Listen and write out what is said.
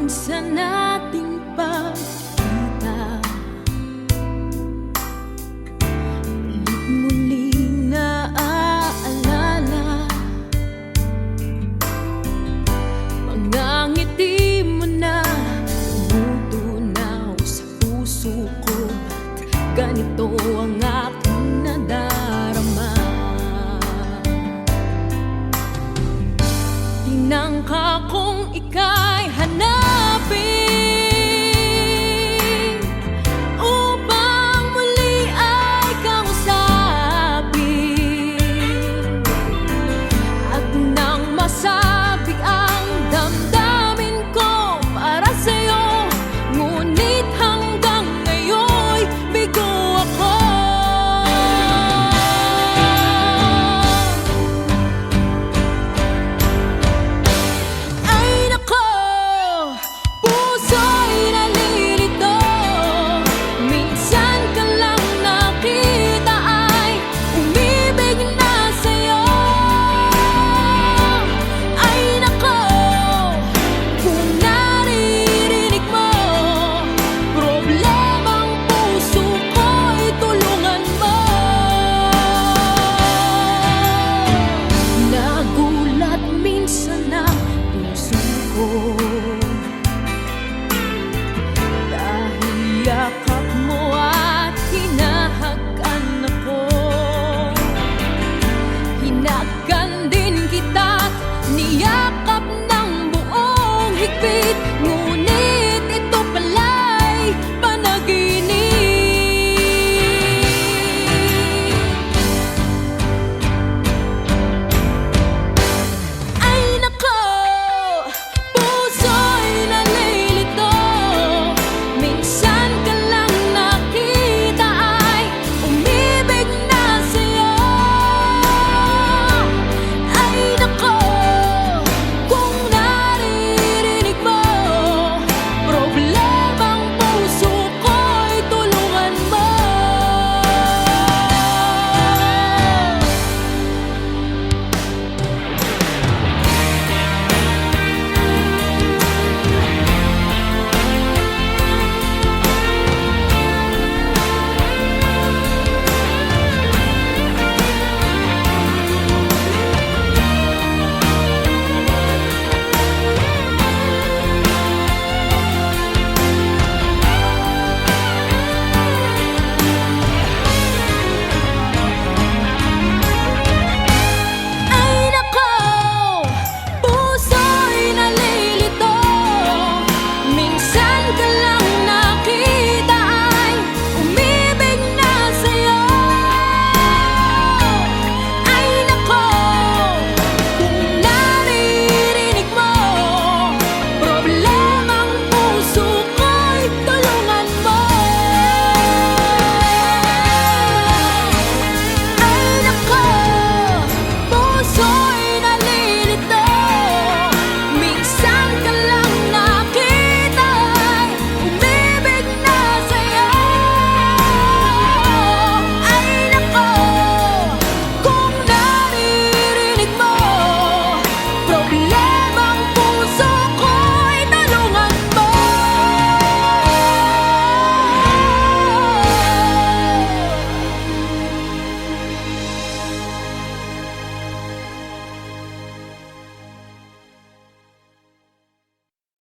minsan nating pagkita, mulit-muling naaalala mga ngiti mo na tumutunaw sa puso ko, at ganito ang aking nadarama. Tinangka kong ika'y hanapin upang muli ay kausapin, at nang masabi ang damdamin ko para sa'yo, ngunit hanggang ngayon'y bigo ako. Ay nako, puso'y nalilito, minsan ka lang nakita ay umibig na sa'yo. Ay nako, kung naririnig mo problemang puso ko'y tulungan mo. Nagulat minsan ang puso ko dahil yakap mo at hinahagan ako. Hinagan din kita't niyakap ng buong higpit,